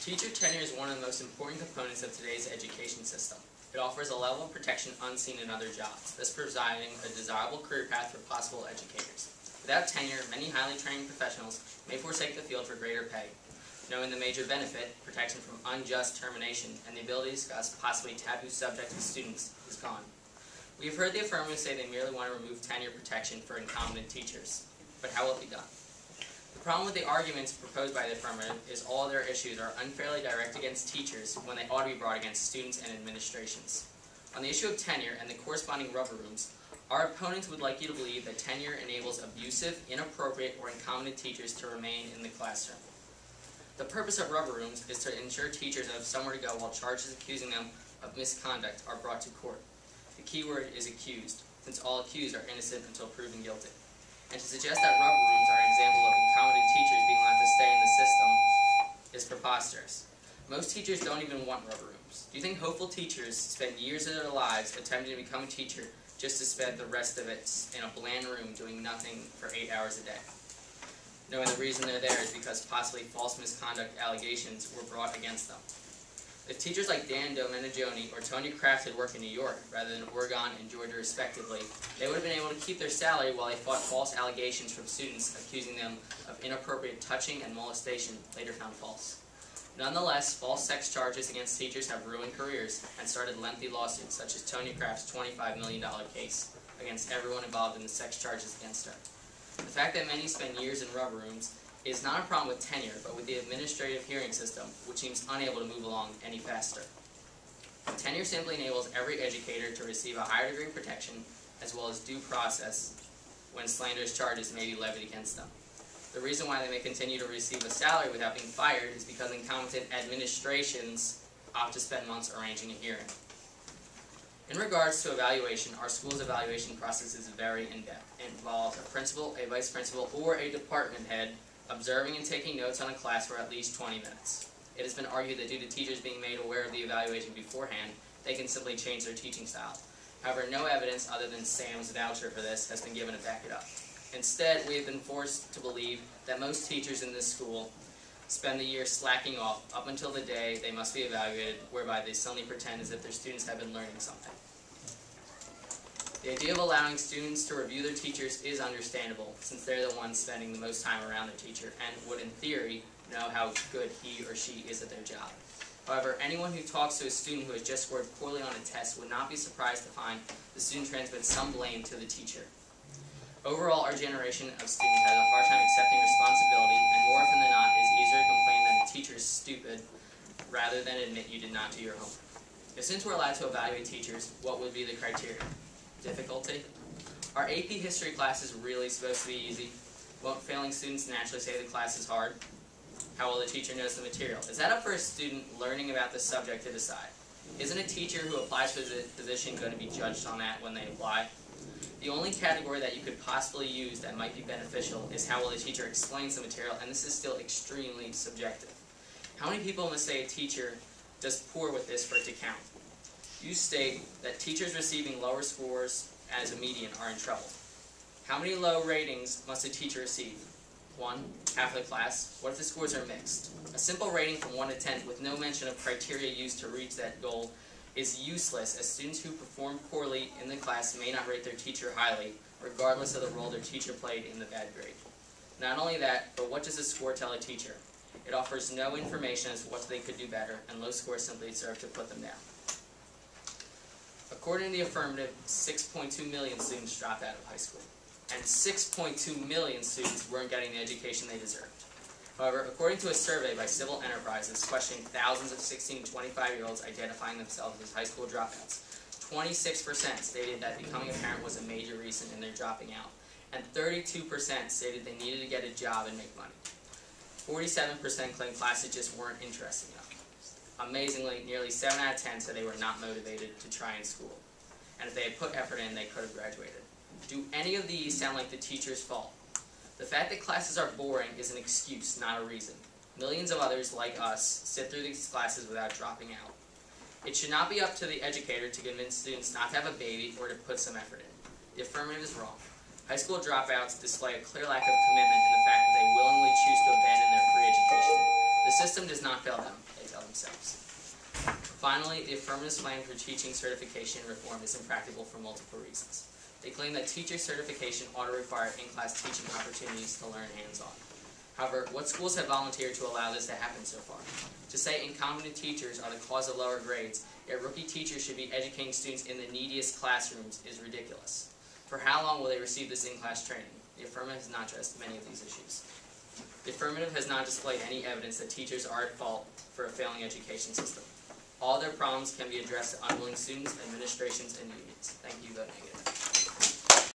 Teacher tenure is one of the most important components of today's education system. It offers a level of protection unseen in other jobs, thus providing a desirable career path for possible educators. Without tenure, many highly trained professionals may forsake the field for greater pay. Knowing the major benefit, protection from unjust termination, and the ability to discuss possibly taboo subjects with students is gone. We have heard the affirmative say they merely want to remove tenure protection for incompetent teachers. But how will it be done? The problem with the arguments proposed by the affirmative is all their issues are unfairly directed against teachers when they ought to be brought against students and administrations. On the issue of tenure and the corresponding rubber rooms, our opponents would like you to believe that tenure enables abusive, inappropriate, or incompetent teachers to remain in the classroom. The purpose of rubber rooms is to ensure teachers have somewhere to go while charges accusing them of misconduct are brought to court. The key word is accused, since all accused are innocent until proven guilty. And to suggest that rubber rooms are an example of incompetent teachers being allowed to stay in the system is preposterous. Most teachers don't even want rubber rooms. Do you think hopeful teachers spend years of their lives attempting to become a teacher just to spend the rest of it in a bland room doing nothing for 8 hours a day? Knowing the reason they're there is because possibly false misconduct allegations were brought against them. If teachers like Dan Domenigioni or Tony Kraft had worked in New York rather than Oregon and Georgia respectively, they would have been able to keep their salary while they fought false allegations from students accusing them of inappropriate touching and molestation later found false. Nonetheless, false sex charges against teachers have ruined careers and started lengthy lawsuits such as Tony Kraft's $25 million case against everyone involved in the sex charges against her. The fact that many spend years in rubber rooms is not a problem with tenure, but with the administrative hearing system, which seems unable to move along any faster. Tenure simply enables every educator to receive a higher degree of protection, as well as due process when slanderous charges may be levied against them. The reason why they may continue to receive a salary without being fired is because incompetent administrations opt to spend months arranging a hearing. In regards to evaluation, our school's evaluation process is very in-depth. It involves a principal, a vice principal, or a department head observing and taking notes on a class for at least 20 minutes. It has been argued that due to teachers being made aware of the evaluation beforehand, they can simply change their teaching style. However, no evidence other than Sam's voucher for this has been given to back it up. Instead, we have been forced to believe that most teachers in this school spend the year slacking off up until the day they must be evaluated, whereby they suddenly pretend as if their students have been learning something. The idea of allowing students to review their teachers is understandable, since they're the ones spending the most time around their teacher and would, in theory, know how good he or she is at their job. However, anyone who talks to a student who has just scored poorly on a test would not be surprised to find the student transmits some blame to the teacher. Overall, our generation of students has a hard time accepting responsibility, and more often than not, is easier to complain that a teacher is stupid rather than admit you did not do your homework. If since we're allowed to evaluate teachers, what would be the criteria? Difficulty? Are AP history classes really supposed to be easy? Won't failing students naturally say the class is hard? How will the teacher knows the material? Is that up for a student learning about the subject to decide? Isn't a teacher who applies for the position going to be judged on that when they apply? The only category that you could possibly use that might be beneficial is how well the teacher explains the material, and this is still extremely subjective. How many people must say a teacher does poor with this for it to count? You state that teachers receiving lower scores as a median are in trouble. How many low ratings must a teacher receive? 1, half of the class. What if the scores are mixed? A simple rating from 1 to 10 with no mention of criteria used to reach that goal is useless, as students who perform poorly in the class may not rate their teacher highly, regardless of the role their teacher played in the bad grade. Not only that, but what does a score tell a teacher? It offers no information as to what they could do better, and low scores simply serve to put them down. According to the affirmative, 6.2 million students dropped out of high school, and 6.2 million students weren't getting the education they deserved. However, according to a survey by Civil Enterprises questioning thousands of 16 to 25-year-olds identifying themselves as high school dropouts, 26% stated that becoming a parent was a major reason in their dropping out, and 32% stated they needed to get a job and make money. 47% claimed classes just weren't interesting enough. Amazingly, nearly 7 out of 10 said they were not motivated to try in school, and if they had put effort in, they could have graduated. Do any of these sound like the teacher's fault? The fact that classes are boring is an excuse, not a reason. Millions of others, like us, sit through these classes without dropping out. It should not be up to the educator to convince students not to have a baby or to put some effort in. The affirmative is wrong. High school dropouts display a clear lack of commitment in the fact that they willingly choose to abandon their free education. The system does not fail them, they fail themselves. Finally, the affirmative's plan for teaching certification reform is impractical for multiple reasons. They claim that teacher certification ought to require in-class teaching opportunities to learn hands-on. However, what schools have volunteered to allow this to happen so far? To say incompetent teachers are the cause of lower grades, yet rookie teachers should be educating students in the neediest classrooms is ridiculous. For how long will they receive this in-class training? The affirmative has not addressed many of these issues. The affirmative has not displayed any evidence that teachers are at fault for a failing education system. All their problems can be addressed to unwilling students, administrations, and unions. Thank you. Vote negative.